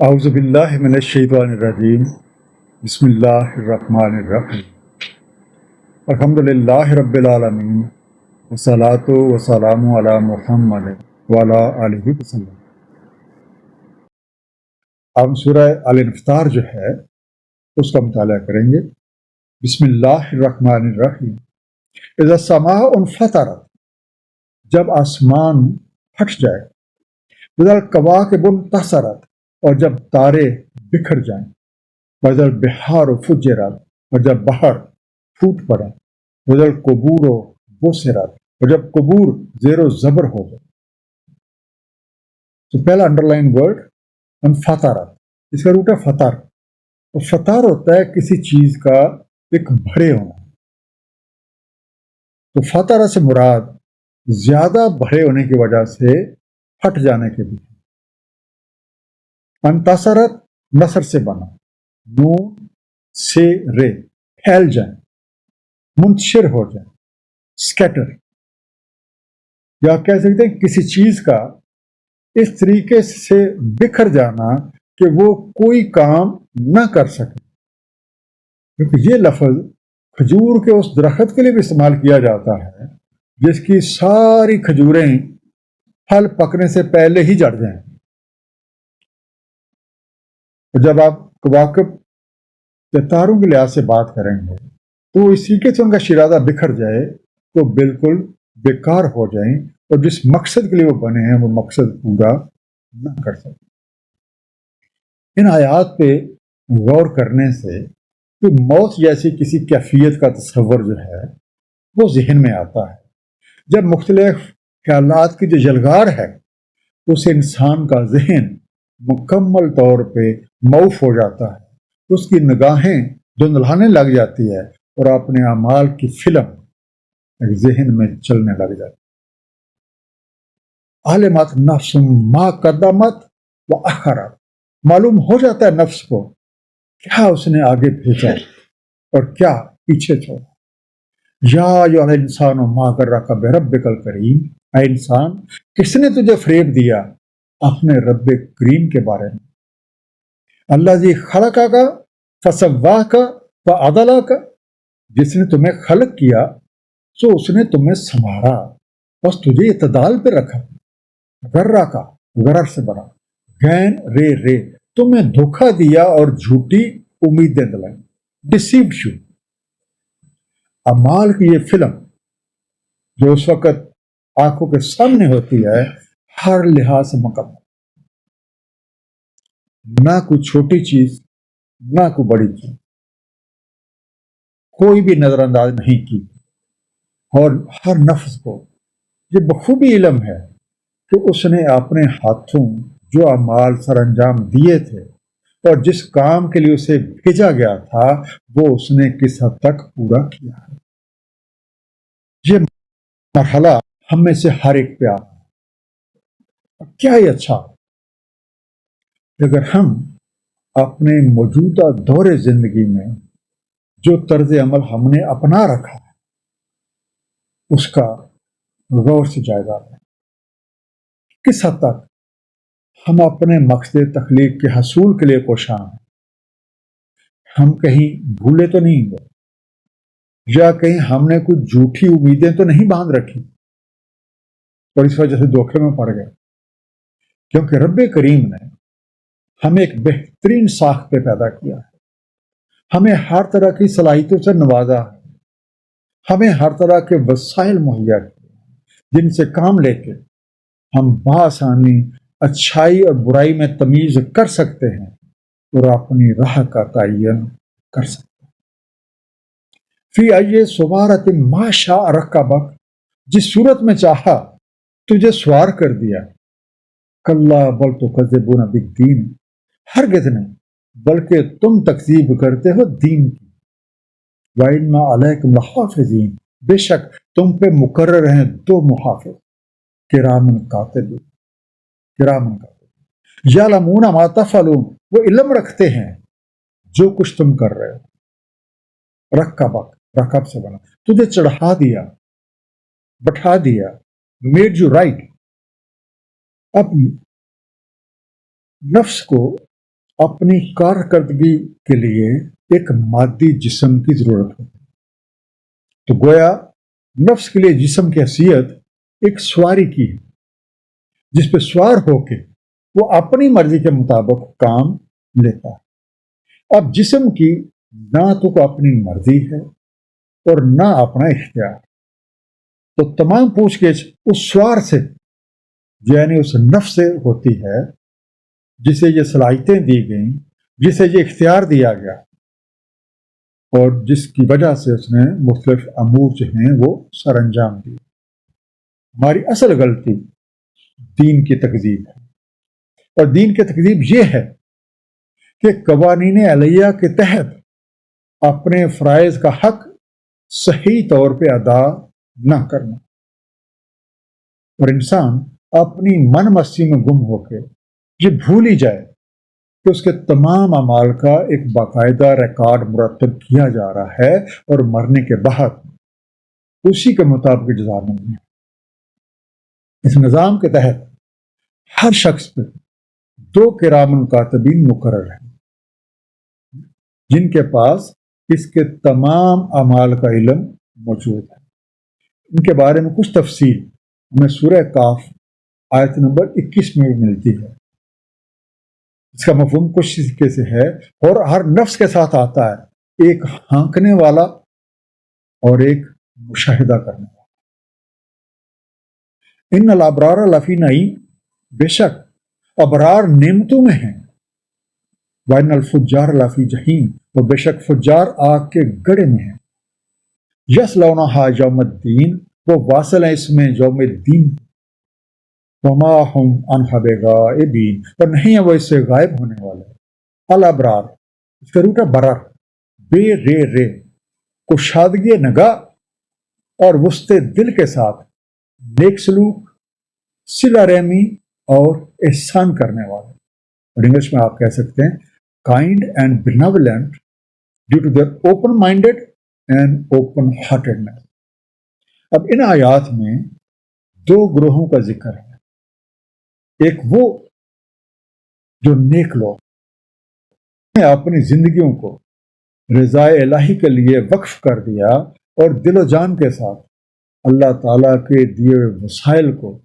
اعوذ باللہ من الشیطان الرجیم بسم اللہ الرحمن الرحیم الحمد للہ رب العالمین والصلاة والسلام علی محمد وعلی آلہ وسلم۔ ہم سورہ الانفطار جو ہے اس کا مطالعہ کریں گے۔ بسم اللہ الرحمن الرحیم۔ اذا السماء انفطرت، جب آسمان پھٹ جائے، اذا الکواکب انتثرت، اور جب تارے بکھر جائیں، وَإِذَا الْبِحَارُ فُجِّرَتْ، اور جب بحر پھوٹ پڑے، وَإِذَا الْقُبُورُ بُعْثِرَتْ، اور جب قبور زیر و زبر ہو جائے۔ تو پہلا انڈرلائن ورڈ انفطرت، اس کا روٹ ہے فطر، اور فطر ہوتا ہے کسی چیز کا ایک بھرے ہونا۔ تو فطر سے مراد زیادہ بھرے ہونے کی وجہ سے پھٹ جانے کے بھی۔ انتصرت نثر سے بنا، نون سے رے، پھیل جائیں، منتشر ہو جائیں، سکیٹر، یا کہہ سکتے ہیں کسی چیز کا اس طریقے سے بکھر جانا کہ وہ کوئی کام نہ کر سکے۔ کیونکہ یہ لفظ کھجور کے اس درخت کے لیے بھی استعمال کیا جاتا ہے جس کی ساری کھجوریں پھل پکنے سے پہلے ہی جڑ جائیں۔ جب آپ کواکب یا تاروں کے لحاظ سے بات کریں گے تو اس طریقے سے ان کا شیرازہ بکھر جائے تو بالکل بیکار ہو جائیں، اور جس مقصد کے لیے وہ بنے ہیں وہ مقصد پورا نہ کر سکیں۔ ان آیات پہ غور کرنے سے تو موت جیسی کسی کیفیت کا تصور جو ہے وہ ذہن میں آتا ہے۔ جب مختلف خیالات کی جو جلگار ہے اس انسان کا ذہن مکمل طور پہ معاف ہو جاتا ہے، اس کی نگاہیں دھندلانے لگ جاتی ہے اور اپنے اعمال کی فلم ایک ذہن میں چلنے لگ جاتی ہے۔ عالمت نفس ما قدمت و اخرت، معلوم ہو جاتا ہے نفس کو کیا اس نے آگے بھیجا اور کیا پیچھے چھوڑا۔ یا ایھا الانسان ما غرک بربک الکریم، اے انسان کس نے تجھے فریب دیا اپنے رب کریم کے بارے میں۔ الذی خلقک فسواک فعدلک، جس نے تمہیں خلق کیا سو اس نے تمہیں سنوارا، بس تجھے اعتدال پہ رکھا۔ غرہ کا غرر سے بنا، غین رے رے، تمہیں دھوکہ دیا اور جھوٹی امیدیں دلائیں، ڈسیوڈ یو۔ اعمال کی یہ فلم جو اس وقت آنکھوں کے سامنے ہوتی ہے ہر لحاظ سے مکمل، نہ کوئی چھوٹی چیز نہ کوئی بڑی چیز، کوئی بھی نظر انداز نہیں کی، اور ہر نفس کو یہ بخوبی علم ہے کہ اس نے اپنے ہاتھوں جو اعمال سر انجام دیے تھے اور جس کام کے لیے اسے بھیجا گیا تھا وہ اس نے کس حد تک پورا کیا ہے۔ یہ مرحلہ ہم میں سے ہر ایک پہ آتا ہے۔ کیا ہی اچھا اگر ہم اپنے موجودہ دور زندگی میں جو طرز عمل ہم نے اپنا رکھا ہے اس کا غور سے جائزہ لیں، کس حد تک ہم اپنے مقصد تخلیق کے حصول کے لیے کوشاں ہیں۔ ہم کہیں بھولے تو نہیں گئے، یا کہیں ہم نے کوئی جھوٹی امیدیں تو نہیں باندھ رکھی اور اس وجہ سے دھوکے میں پڑ گئے۔ کیونکہ رب کریم نے ہمیں ایک بہترین ساخت پہ پیدا کیا ہے، ہمیں ہر طرح کی صلاحیتوں سے نوازا ہے، ہمیں ہر طرح کے وسائل مہیا کیے جن سے کام لے کے ہم بآسانی اچھائی اور برائی میں تمیز کر سکتے ہیں اور اپنی راہ کا تعین کر سکتے ہیں۔ فی ای صورۃ ما شاء رکبک، جس صورت میں چاہا تجھے سوار کر دیا۔ کلا بل تکذبون بالدین، ہرگز نہیں بلکہ تم تکذیب کرتے ہو دین کی۔ وَإِنَّ عَلَيْكُمْ لَحَافِظِينَ، بے شک تم پہ مقرر ہیں دو محافظ، کرامن کاتب، کرامن کاتب، یعلمون ما تفعلون، وہ علم رکھتے ہیں جو کچھ تم کر رہے ہو۔ رکبک، رکب سے بنا، تجھے چڑھا دیا، بٹھا دیا، میڈ یو رائٹ۔ اب نفس کو اپنی کارکردگی کے لیے ایک مادی جسم کی ضرورت ہوتی ہے۔ تو گویا نفس کے لیے جسم کی حیثیت ایک سواری کی ہے، جس پہ سوار ہو کے وہ اپنی مرضی کے مطابق کام لیتا ہے۔ اب جسم کی نہ تو کو اپنی مرضی ہے اور نہ اپنا اختیار، تو تمام پوچھ گچھ اس سوار سے یعنی اس نفس سے ہوتی ہے جسے یہ صلاحیتیں دی گئیں، جسے یہ اختیار دیا گیا، اور جس کی وجہ سے اس نے مختلف امور جو ہیں وہ سر انجام دیے۔ ہماری اصل غلطی دین کی تکذیب ہے، اور دین کی تکذیب یہ ہے کہ قوانین علیہ کے تحت اپنے فرائض کا حق صحیح طور پہ ادا نہ کرنا، اور انسان اپنی من مستی میں گم ہو کے یہ بھول ہی جائے کہ اس کے تمام اعمال کا ایک باقاعدہ ریکارڈ مرتب کیا جا رہا ہے، اور مرنے کے بعد اسی کے مطابق جزا ملنی ہے۔ اس نظام کے تحت ہر شخص پہ 2 کرام کاتبین مقرر ہیں، جن کے پاس اس کے تمام اعمال کا علم موجود ہے۔ ان کے بارے میں کچھ تفصیل ہمیں سورہ کاف آیت نمبر 21 میں بھی ملتی ہے۔ اس کا مفہوم کچھ طریقے سے ہے، اور ہر نفس کے ساتھ آتا ہے ایک ہانکنے والا اور ایک مشاہدہ کرنے والا۔ ان الابرار لفی نعیم، بے شک ابرار نعمتوں میں ہیں، وَإِنَّ الْفُجَّارَ لَفِي جَحِيمٍ، اور بے شک فجار آگ کے گڑھے میں ہیں، یصلونہا یوم الدین، وہ واصل ہیں اس میں یوم الدین، وما ہم عنہا بغائبین، اور نہیں ہے وہ اس سے غائب ہونے والے۔ الابرار اس کا روٹ ہے برر، بے رے رے، کشادگی نگاہ اور وسط دل کے ساتھ نیک سلوک، صلہ رحمی اور احسان کرنے والے، اور انگلش میں آپ کہہ سکتے ہیں kind and benevolent due to their open minded and open heartedness. اب ان آیات میں 2 گروہوں کا ذکر ہے، ایک وہ جو نیک لوگ نے اپنی زندگیوں کو رضا الہی کے لیے وقف کر دیا، اور دل و جان کے ساتھ اللہ تعالیٰ کے دیے ہوئے وسائل کو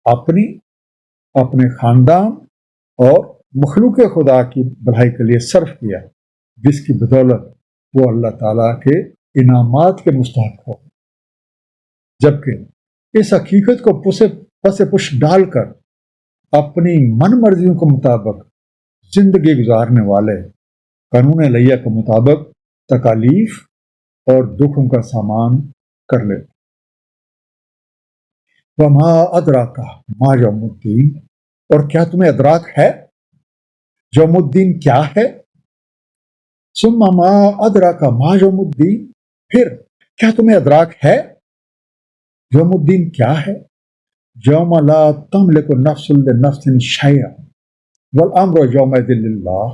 اپنے خاندان اور مخلوق خدا کی بھلائی کے لیے صرف کیا، جس کی بدولت وہ اللہ تعالیٰ کے انعامات کے مستحق ہو۔ جبکہ اس حقیقت کو پس پش ڈال کر اپنی من مرضیوں کے مطابق زندگی گزارنے والے قانون الہیہ کے مطابق تکالیف اور دکھوں کا سامان کر لے۔ وما ادراک ما یوم الدین، اور کیا تمہیں ادراک ہے یوم الدین کیا ہے؟ ثم ما ادراک ما یوم الدین، پھر کیا تمہیں ادراک ہے یوم الدین کیا ہے؟ یوم لا تملک نفس لنفس شیئا والامر یومئذ للہ،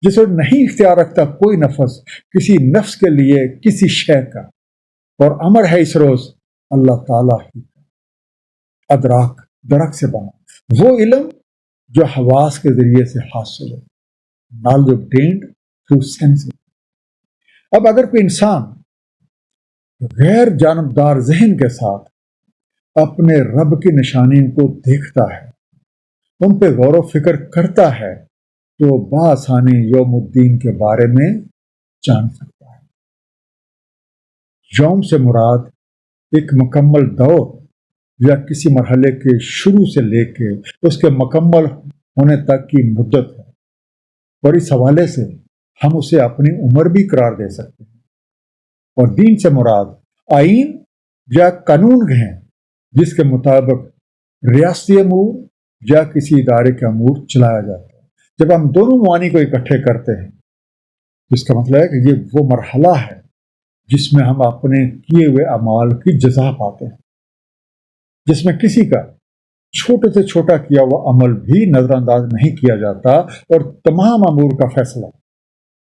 جس وقت نہیں اختیار رکھتا کوئی نفس کسی نفس کے لیے کسی شے کا، اور امر ہے اس روز اللہ تعالیٰ ہی کا۔ ادراک درک سے بنا وہ علم جو حواس کے ذریعے سے حاصل ہو، knowledge obtained through senses۔ اب اگر کوئی انسان غیر جانبدار ذہن کے ساتھ اپنے رب کی نشانیوں کو دیکھتا ہے، ان پہ غور و فکر کرتا ہے، تو بآسانی یوم الدین کے بارے میں جان سکتا ہے۔ یوم سے مراد ایک مکمل دور یا کسی مرحلے کے شروع سے لے کے اس کے مکمل ہونے تک کی مدت ہے، اور اس حوالے سے ہم اسے اپنی عمر بھی قرار دے سکتے ہیں۔ اور دین سے مراد آئین یا قانون ہیں جس کے مطابق ریاستی امور یا کسی ادارے کے امور چلایا جاتا ہے۔ جب ہم دونوں معانی کو اکٹھے کرتے ہیں تو اس کا مطلب ہے کہ یہ وہ مرحلہ ہے جس میں ہم اپنے کیے ہوئے اعمال کی جزا پاتے ہیں، جس میں کسی کا چھوٹے سے چھوٹا کیا ہوا عمل بھی نظر انداز نہیں کیا جاتا، اور تمام امور کا فیصلہ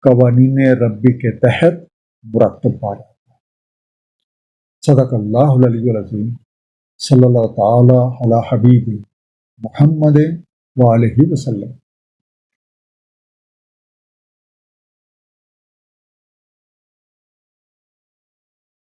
قوانین ربی کے تحت مرتب پا جاتا ہے۔ صدق اللہ العلی العظیم، صلی اللہ تعالی علی حبیب محمد وآلہ وسلم۔